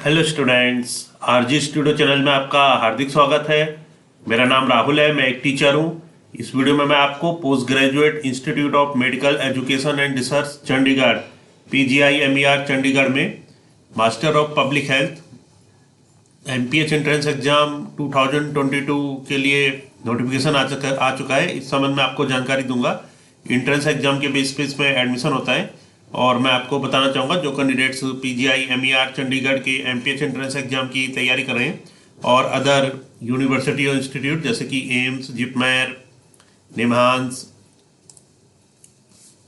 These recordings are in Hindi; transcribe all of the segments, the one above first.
Hello students, RG studio channel में आपका हार्दिक स्वागत है। मेरा नाम राहुल है, मैं एक टीचर हूँ। इस वीडियो में मैं आपको post graduate institute of medical education and research Chandigarh PGI-MER Chandigarh में master of public health MPH entrance exam 2022 के लिए नोटिफिकेशन आ चुका है। इस संबंध में आपको जानकारी दूंगा। एंट्रेंस एग्जाम के बेस पे इसमें एडमिशन होता है और मैं आपको बताना चाहूँगा जो कैंडिडेट्स PGI-MER चंडीगढ़ के MPH एंट्रेंस एग्जाम की तैयारी कर रहे हैं और अदर यूनिवर्सिटी और इंस्टीट्यूट जैसे कि एम्स, जिपमेर, निमहांस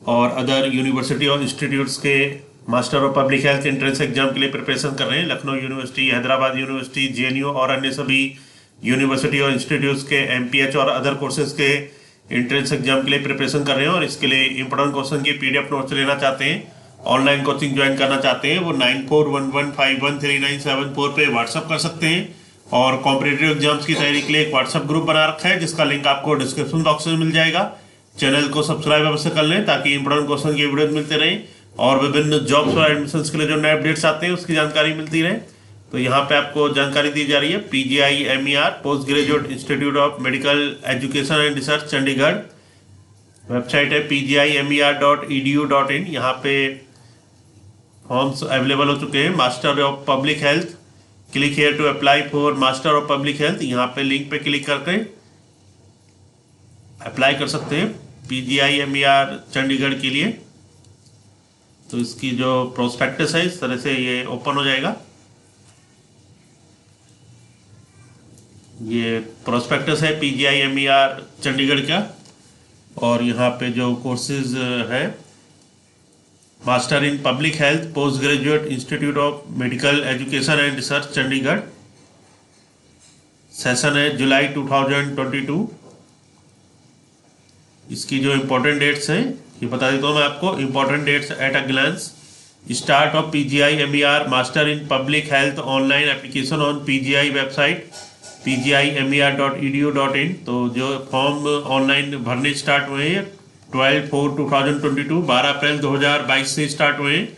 और अदर यूनिवर्सिटी और इंस्टीट्यूट्स के master of public health entrance exam के लिए प्रिपरेशन कर रहे हैं। Lucknow university, Hyderabad university, JNU और अन्य सभी यूनिवर्सिटी और इंस्टीट्यूट्स के MPH और अदर कोर्सेज के एंट्रेंस एग्जाम के लिए प्रिपरेशन कर रहे हैं और इसके लिए इंपॉर्टेंट क्वेश्चन की PDF नोट्स लेना चाहते हैं, ऑनलाइन कोचिंग ज्वाइन करना चाहते हैं, वो 9411513974 पे व्हाट्सअप कर सकते हैं। और कॉम्पिटिटिव एग्जाम्स की तैयारी के लिए एक व्हाट्सअप ग्रुप बना रखा है जिसका लिंक आपको डिस्क्रिप्शन बॉक्स में मिल जाएगा। चैनल को सब्सक्राइब अवश्य कर लें ताकि इंपॉर्टेंट क्वेश्चन की वीडियो मिलते रहे और विभिन्न जॉब्स और एडमिशन के लिए जो नए अपडेट्स आते हैं उसकी जानकारी मिलती रहे। तो यहाँ पे आपको जानकारी दी जा रही है PGI-MER post graduate institute of medical education and research Chandigarh. Website है pgimer.edu.in। यहाँ पे फॉर्म्स अवेलेबल हो चुके हैं। Master of public health, click here to apply for master of public health. यहाँ पे लिंक पे क्लिक करके अप्लाई कर सकते हैं PGI-MER चंडीगढ़ के लिए। तो इसकी जो प्रोस्पेक्टस है इस तरह से ये ओपन हो जाएगा। ये प्रोस्पेक्टस है PGI-MER चंडीगढ़ का और यहाँ पे जो कोर्सेज है master in public health post graduate institute of medical education and research Chandigarh. Session है जुलाई 2022। इसकी जो इम्पोर्टेंट डेट्स हैं ये बता देता हूँ मैं आपको। Important dates at a glance: start of PGI-MER master in public health online application on PGI website pgimer.edu.in। तो जो फॉर्म ऑनलाइन भरने स्टार्ट हुए हैं 12/4/2022 12 अप्रैल 2022 से स्टार्ट हुए हैं।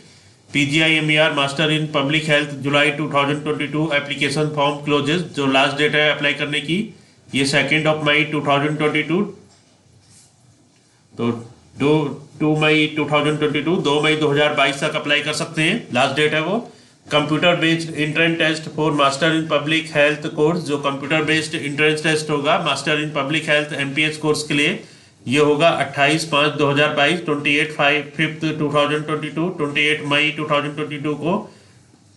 PGI-MER master in public health July 2022 application form closes. जो लास्ट डेट है अप्लाई करने की ये 2 मई 2022। तो 2 मई 2022 2 मई 2022 तक अप्लाई कर सकते हैं, लास्ट डेट है वो। Computer based entrance test for master in public health course, जो कंप्यूटर बेस्ड एंट्रेंस टेस्ट होगा master in public health MPH course के लिए, ये होगा 28/5/2022, 28/5/2022, 28 मई 2022 को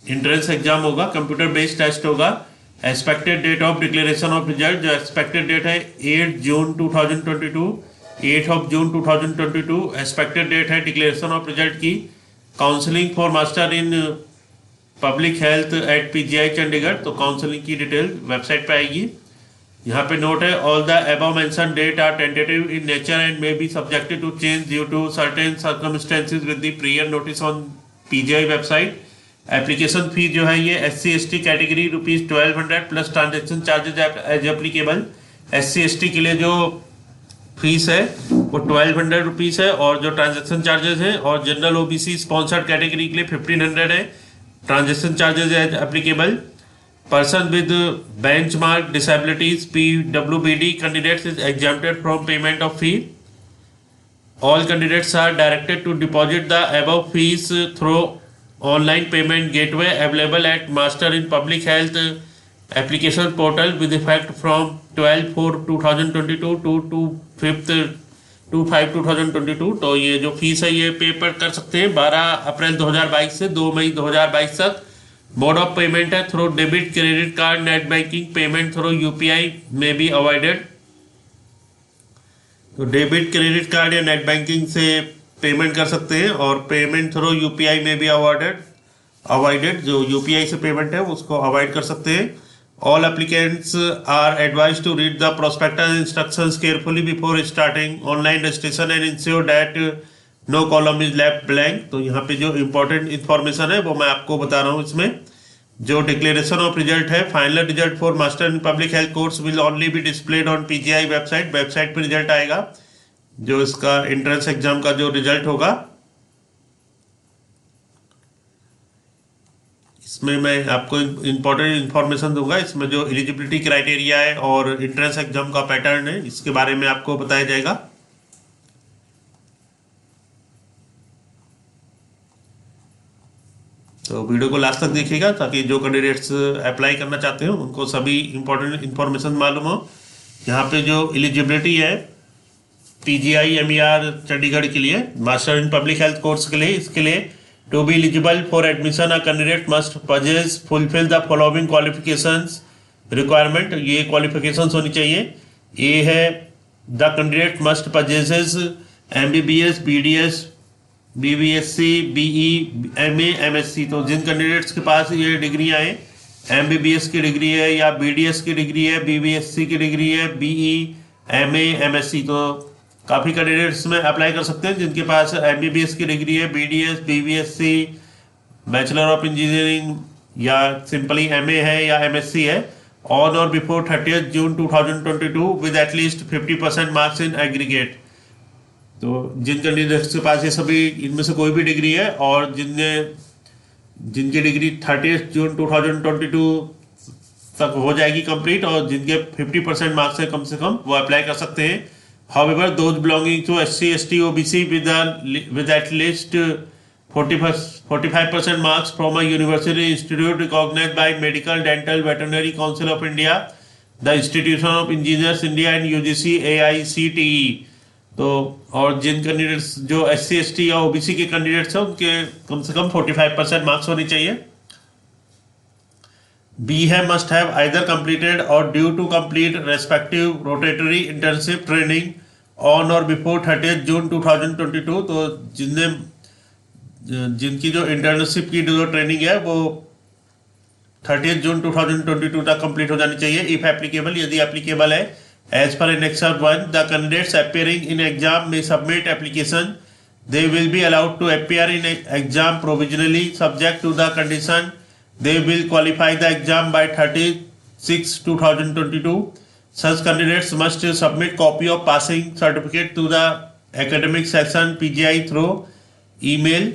एंट्रेंस एग्जाम होगा। कंप्यूटर बेस्ड टेस्ट होगा। Expected date of declaration of result, जो एक्सपेक्टेड डेट है 8 जून 2022, 8 जून 2022 एक्सपेक्टेड डेट है डिक्लेरेशन ऑफ रिजल्ट की। Counselling for master in public health at PGI Chandigarh, तो काउंसलिंग की डिटेल वेबसाइट पे आएगी। यहाँ पे नोट है, all the above mention date are tentative in nature and may be subjected to change due to certain circumstances with the prior notice on PGI website. Application fee जो है ये SC/ST category ₹1200 plus transaction charges as applicable. SC/ST के लिए जो फीस है वो ₹1200 है और जो ट्रांजेक्शन चार्जेस है, और जनरल OBC स्पॉन्सर्ड कैटेगरी के लिए 1500 है transaction charges as applicable. Person with benchmark disabilities PWBD candidates is exempted from payment of fee. All candidates are directed to deposit the above fees through online payment gateway available at master in public health application portal with effect from 12/4/2022 to 2/5/2022। तो ये जो फीस है ये पे कर सकते हैं 12 अप्रैल 2022 से 2 मई 2022 तक। मोड ऑफ पेमेंट है through debit, credit card, net banking. Payment through UPI में बी अवॉइडेड। तो डेबिट, क्रेडिट कार्ड या नेट बैंकिंग से पेमेंट कर सकते हैं और पेमेंट थ्रू UPI में बी अवॉइडेड। जो UPI से पेमेंट है उसको अवॉइड कर सकते हैं। All applicants are advised to read the prospectus instructions carefully before starting online registration and ensure that no column is left blank। तो यहाँ पे जो important information है वो मैं आपको बता रहा हूँ। इसमें जो डिक्लेरेशन ऑफ रिजल्ट है, final result for master in public health course will only be displayed on PGI website. Website पर रिजल्ट आएगा जो इसका एंट्रेंस एग्जाम का जो रिजल्ट होगा। इसमें मैं आपको इम्पोर्टेंट इन्फॉर्मेशन दूंगा। इसमें जो एलिजिबिलिटी क्राइटेरिया है और एंट्रेंस एग्जाम का पैटर्न है, इसके बारे में आपको बताया जाएगा। तो वीडियो को लास्ट तक देखिएगा ताकि जो कैंडिडेट्स अप्लाई करना चाहते हो उनको सभी इंपॉर्टेंट इन्फॉर्मेशन मालूम हो। यहाँ पे जो एलिजिबिलिटी है PGI MER चंडीगढ़ के लिए, master in public health course के लिए, इसके लिए to be eligible for admission a candidate must possess fulfil the following qualifications requirement. ये क्वालिफिकेशंस होनी चाहिए। ए है the candidate must possesses MBBS BDS BBSc BE MA MSc। तो जिन कैंडिडेट्स के पास ये डिग्रियाँ हैं, MBBS की डिग्री है या BDS की डिग्री है, BBSc की डिग्री है, BE MA MSc, तो काफ़ी कैंडिडेट्स में अप्लाई कर सकते हैं जिनके पास MBBS की डिग्री है, BDS BBSc bachelor of engineering या सिंपली MA है या MSc है, on or before 30 June 2022 with at least 50% marks in aggregate. तो जिन कैंडिडेट्स के पास ये सभी इनमें से कोई भी डिग्री है और जिनकी डिग्री 30 जून 2022 तक हो जाएगी कंप्लीट और जिनके 50% मार्क्स है कम से कम, वो अप्लाई कर सकते हैं। However those belonging to SC ST OBC with at least 45% marks from a university institute recognized by Medical Dental Veterinary Council of India, the Institution of Engineers India and UGC AICTE। तो और जिन कैंडिडेट्स जो SC ST या OBC के कैंडिडेट्स हैं उनके कम से कम 45% मार्क्स होने चाहिए। बी है must have either completed or due to complete respective rotatory internship training on or before 30 June 2022। तो जिनकी जो इंटर्नशिप की जो ट्रेनिंग है वो 30 जून 2022 तक कंप्लीट हो जानी चाहिए। इफ एप्लीकेबल, यदि एप्लीकेबल है, as per Annexure 1 the candidates appearing in exam may submit application. They will be allowed to appear in exam provisionally subject to the condition they will qualify the exam by 30/6/2022. Such candidates must submit copy of passing certificate to the academic section PGI through email।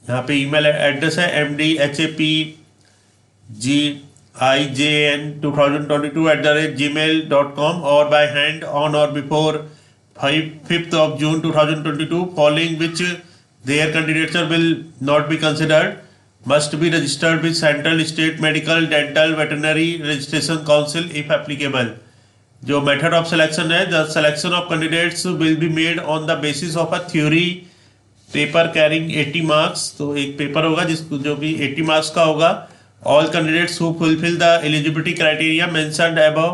यहाँ पे ईमेल एड्रेस है mdhapgijn2022@gmail.com और by hand on or before 5th of June 2022, following which their candidature will not be considered, must be registered with Central State Medical Dental Veterinary Registration Council if applicable। जो method of selection है, the selection of candidates will be made on the basis of a theory paper carrying 80 marks। तो एक पेपर होगा जिसको जो भी 80 मार्क्स का होगा। All candidates who fulfill the eligibility criteria mentioned above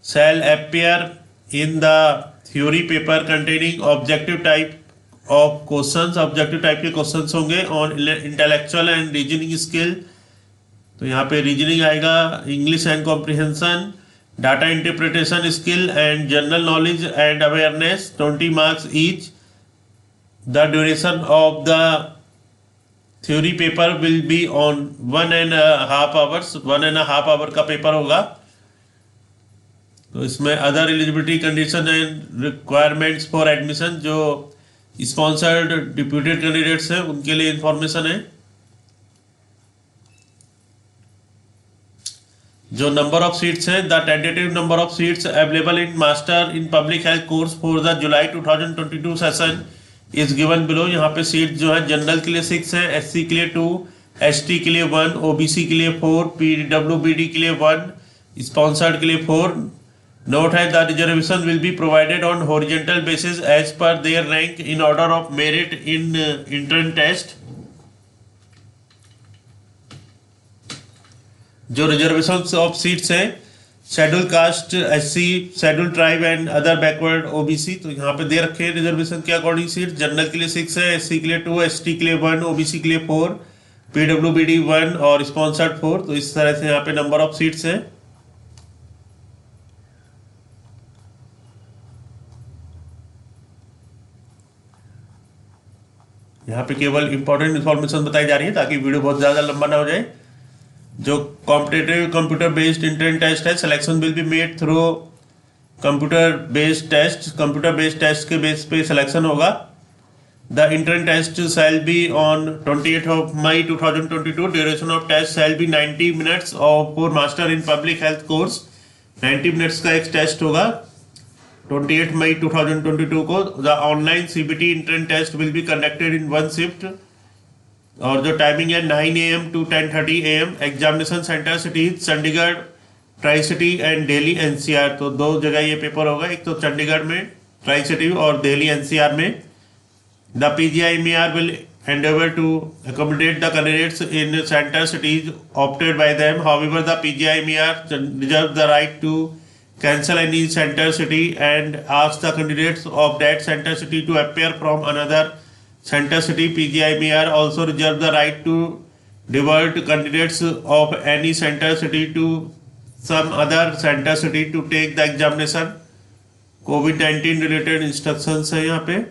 shall appear in the theory paper containing objective type of questions। Objective type के क्वेश्चंस होंगे on intellectual and reasoning skill. तो यहाँ पे रीजनिंग आएगा, English and comprehension, data interpretation skill and general knowledge and awareness, 20 marks each. The duration of the theory paper will be on 1.5 hours. 1.5 hour का पेपर होगा। तो इसमें other eligibility condition and requirements for admission, जो स्पॉन्सर्ड डिप्यूटेड कैंडिडेट्स हैं उनके लिए इंफॉर्मेशन है। जो नंबर ऑफ सीट्स हैं, the tentative number of seats available in master in public health course for the July 2022 session is given below. यहाँ पे सीट जो है जनरल के लिए 6 है, SC के लिए 2, ST के लिए 1, OBC के लिए 4, PWBD के लिए 1, स्पॉन्सर्ड के लिए 4। Note है the reservation will be provided on horizontal basis as per their rank in order of merit in entrance test। जो रिजर्वेशन ऑफ सीट्स हैं, schedule caste SC, schedule tribe and other backward OBC, तो यहाँ पे दे रखे हैं रिजर्वेशन के अकॉर्डिंग सीट। जनरल के लिए 6 है, SC के लिए 2, ST के लिए 1, OBC के लिए 4, PWBD 1 और स्पॉन्सर्ड 4। तो इस तरह से यहाँ पे नंबर ऑफ सीट्स हैं। यहाँ पे केवल इंपॉर्टेंट इन्फॉर्मेशन बताई जा रही है ताकि वीडियो बहुत ज़्यादा लंबा ना हो जाए। जो competitive computer based entrance test है, selection will be made through computer based test. Computer based test के बेस पे सिलेक्शन होगा। The entrance test shall be on 28th of May 2022. Duration of test shall be 90 minutes और for Master in Public Health course 90 minutes का एक टेस्ट होगा 28 मई 2022 को. The online CBT entrance test will be conducted in one shift और जो टाइमिंग है 9 AM to 10:30 AM. Examination centre cities Chandigarh, tri city and Delhi NCR. तो दो जगह ये पेपर होगा, एक तो चंडीगढ़ में ट्राई सिटी और दिल्ली NCR में. The PGIMER will endeavor to accommodate the candidates in center cities opted by them. However, the PGIMER reserves the right to cancel any center city and ask the candidates of that center city to appear from another center city. PGIMER also reserves the right to divert candidates of any center city to some other center city to take the examination. COVID-19 related instructions है यहाँ पे,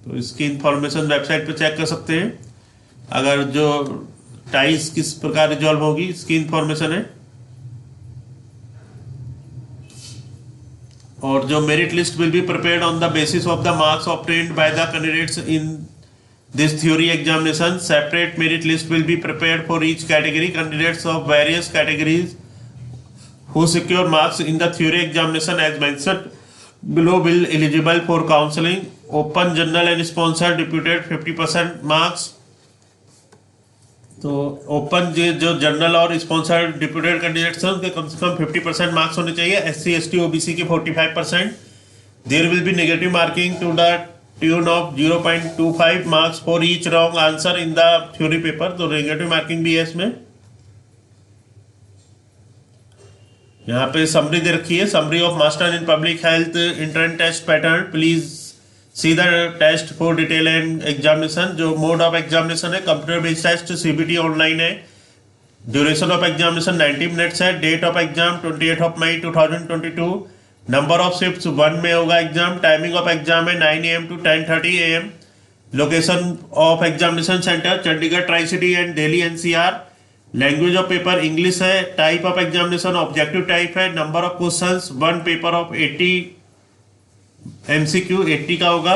तो इसकी इंफॉर्मेशन वेबसाइट पे चेक कर सकते हैं. अगर जो टाइस किस प्रकार रिजॉल्व होगी इसकी इंफॉर्मेशन है. और जो merit list will be prepared on the basis of the marks obtained by the candidates in this theory examination. Separate merit list will be prepared for each category. Candidates of various categories who secure marks in the theory examination as mentioned below will eligible for counseling. Open general and sponsored deputed 50% marks. तो ओपन जो जनरल और स्पॉन्सर्ड डिप्यूटेड कैंडिडेट्स हैं उनके कम से कम 50% मार्क्स होने चाहिए. SC ST OBC के 45%. There will be negative marking to the tune of 0.25 marks for each wrong answer in the theory paper. तो नेगेटिव मार्किंग भी है इसमें. यहाँ पे समरी दे रखी है, summary of master in public health entrance test pattern. Please see the test for detail and examination. जो मोड ऑफ एग्जामिनेशन है computer based test, CBT online है. ड्यूरेशन ऑफ एग्जामिनेशन 90 मिनट्स है. Date of exam 28 of May 2022. Number of shifts 1 में होगा एग्जाम. टाइमिंग ऑफ एग्जाम है 9 AM to 10:30 AM. Location of examination centre Chandigarh, tri city and Delhi NCR. Language of paper English है. Type of examination objective type है. Number of questions 1 paper of 80 MCQ 80 का होगा.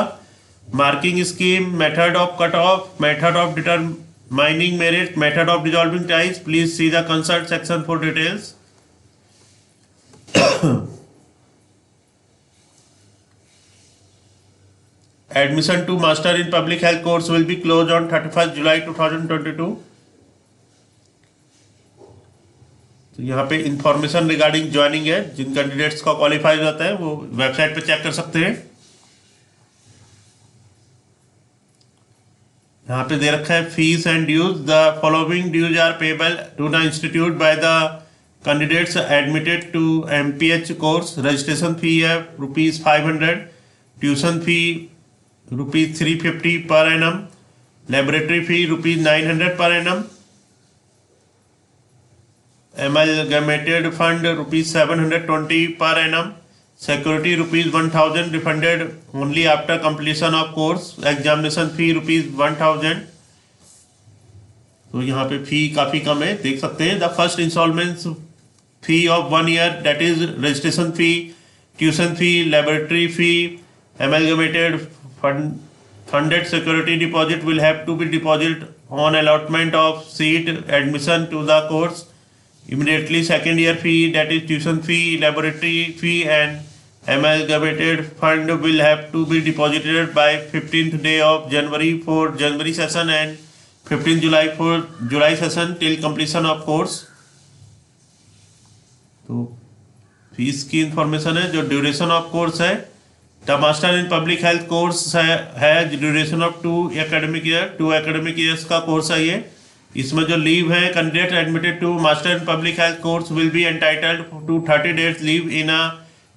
Marking scheme, method of cut off, method of determining merit, method of dissolving ties. Please see the concern section for details. Admission to master in public health course will be close on 31 जुलाई 2022. तो यहाँ पे इंफॉर्मेशन रिगार्डिंग ज्वाइनिंग है. जिन कैंडिडेट्स का क्वालिफाई हो जाता है वो वेबसाइट पे चेक कर सकते हैं. यहाँ पे दे रखा है fees and dues. The following dues are payable to the institute by the candidates admitted to MPH course. Registration fee है ₹500. Tuition fee ₹350 per annum. Laboratory fee ₹900 per annum. Amalgamated fund ₹720 per annum. Security ₹1000 refunded only after completion of course. Examination fee ₹1000. तो यहाँ पे फी काफी कम है, देख सकते हैं. The first instalment fee of 1 year, that is registration fee, tuition fee, laboratory fee, amalgamated funded security deposit will have to be deposited on allotment of seat admission to the course immediately. Second year fee, that is tuition fee, laboratory fee and amalgamated fund will have to be deposited by 15th day of January for January session and 15 July for July session till completion of course. तो फीस की इंफॉर्मेशन है. जो ड्यूरेशन ऑफ कोर्स है, the master in public health course है duration of 2 academic year. 2 academic years का कोर्स है ये. इसमें जो लीव है, candidate admitted to master in public health course will be entitled to 30 days leave in a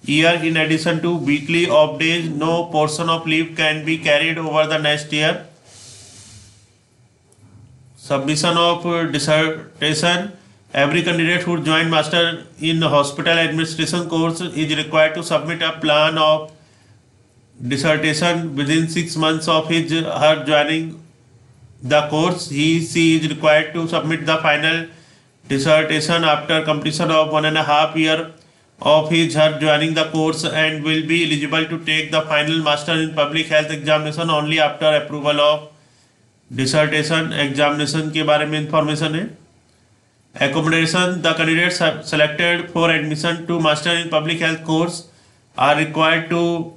year in addition to weekly off days. No portion of leave can be carried over the next year. Submission of dissertation. Every candidate who joined master in hospital administration course is required to submit a plan of dissertation within 6 months of his her joining the course. She is required to submit the final dissertation after completion of 1.5 year of his her joining the course and will be eligible to take the final master in public health examination only after approval of dissertation examination के बारे में इंफॉर्मेशन है। Accommodation, the candidates have selected for admission to master in public health course are required to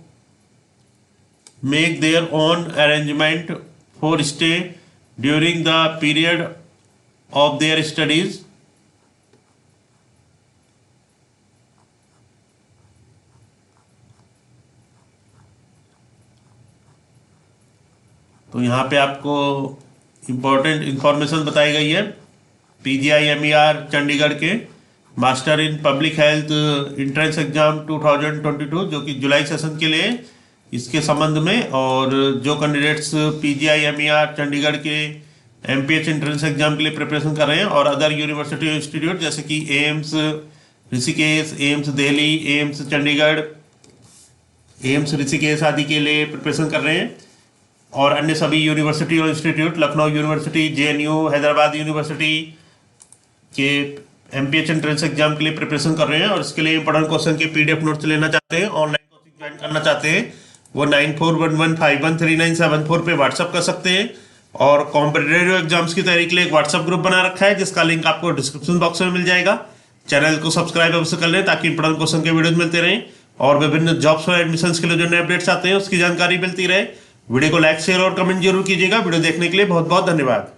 make their own arrangement for stay during the period of their studies। तो यहाँ पे आपको इम्पोर्टेंट इंफॉर्मेशन बताई गई है। PGI-MER चंडीगढ़ के master in public health entrance exam 2022 जो कि जुलाई सेशन के लिए इसके संबंध में, और जो कैंडिडेट्स PGI-MER चंडीगढ़ के MPH इंट्रेंस एग्जाम के लिए प्रिपरेशन कर रहे हैं और अदर यूनिवर्सिटी इंस्टीट्यूट जैसे कि AIIMS Rishikesh, AIIMS Delhi, AIIMS Chandigarh, AIIMS Rishikesh आदि के लिए प्रिपरेशन कर रहे हैं, और अन्य सभी यूनिवर्सिटी और institute Lucknow university, JNU, Hyderabad university के MPH एंट्रेंस एग्जाम के लिए प्रिपरेशन कर रहे हैं और इसके लिए इंपॉर्टेंट क्वेश्चन के PDF नोट्स लेना चाहते हैं, ऑनलाइन कोचिंग ज्वाइन करना चाहते हैं, वो 9411513974 पे व्हाट्सअप कर सकते हैं। और कॉम्पिटिटिव एग्जाम्स की तैयारी के लिए एक व्हाट्सअप ग्रुप बना रखा है जिसका लिंक आपको डिस्क्रिप्शन बॉक्स में मिल जाएगा। चैनल को सब्सक्राइब अवश्य कर लें ताकि इंपॉर्टेंट क्वेश्चन के वीडियोज मिलते रहें और विभिन्न जॉब्स और एडमिशन के लिए जो नए अपडेट्स आते हैं उसकी जानकारी मिलती रहे। वीडियो को लाइक, शेयर और कमेंट जरूर कीजिएगा। वीडियो देखने के लिए बहुत बहुत धन्यवाद।